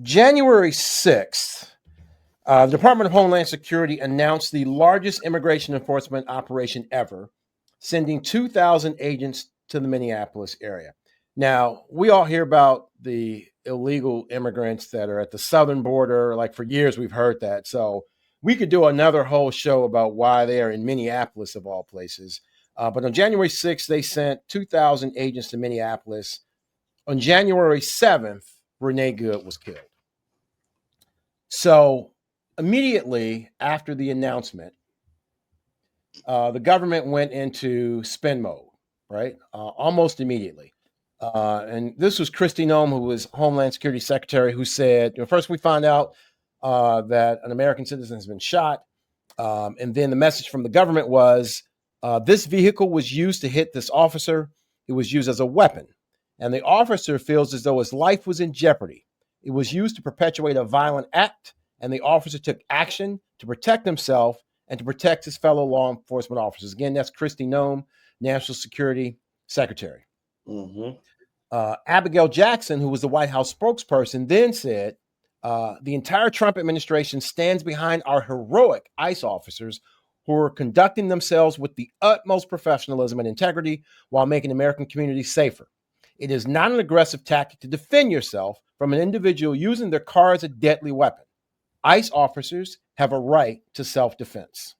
January 6th, the Department of Homeland Security announced the largest immigration enforcement operation ever, sending 2,000 agents to the Minneapolis area. Now, we all hear about the illegal immigrants that are at the southern border. Like for years, we've heard that. So we could do another whole show about why they are in Minneapolis, of all places. But on January 6th, they sent 2,000 agents to Minneapolis. On January 7th, Renee Good was killed. So immediately after the announcement, the government went into spin mode, right? Almost immediately. And this was Kristi Noem, who was Homeland Security Secretary, who said, first we find out that an American citizen has been shot. And then the message from the government was this vehicle was used to hit this officer. It was used as a weapon. And the officer feels as though his life was in jeopardy. It was used to perpetuate a violent act, and the officer took action to protect himself and to protect his fellow law enforcement officers. Again, that's Kristi Noem, National Security Secretary. Mm-hmm. Abigail Jackson, who was the White House spokesperson, then said, the entire Trump administration stands behind our heroic ICE officers who are conducting themselves with the utmost professionalism and integrity while making American communities safer. It is not an aggressive tactic to defend yourself from an individual using their car as a deadly weapon. ICE officers have a right to self-defense.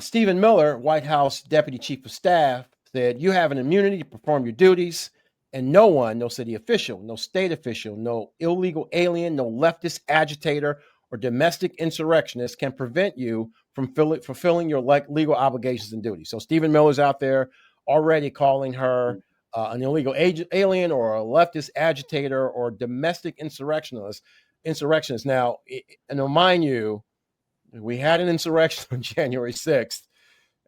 Stephen Miller, White House Deputy Chief of Staff, said, you have an immunity to perform your duties, and no one, no city official, no state official, no illegal alien, no leftist agitator, or domestic insurrectionist can prevent you from fulfilling your legal obligations and duties. So Stephen Miller's out there already calling her an illegal alien or a leftist agitator or domestic insurrectionist. Now, and mind you, we had an insurrection on January 6th,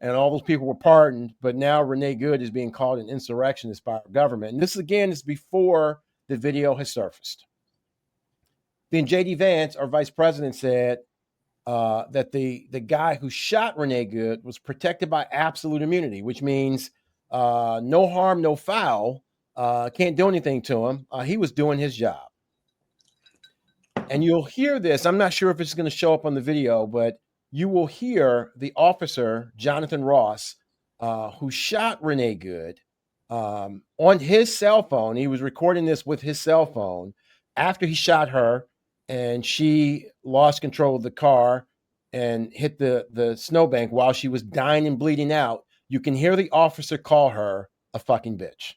and all those people were pardoned, but now Renee Good is being called an insurrectionist by our government. And this, again, is before the video has surfaced. Then J.D. Vance, our vice president, said that the guy who shot Renee Good was protected by absolute immunity, which means no harm, no foul, can't do anything to him. He was doing his job. And you'll hear this. I'm not sure if it's going to show up on the video, but you will hear the officer, Jonathan Ross, who shot Renee Good, on his cell phone. He was recording this with his cell phone after he shot her, and she lost control of the car and hit the snowbank while she was dying and bleeding out. You can hear the officer call her a fucking bitch.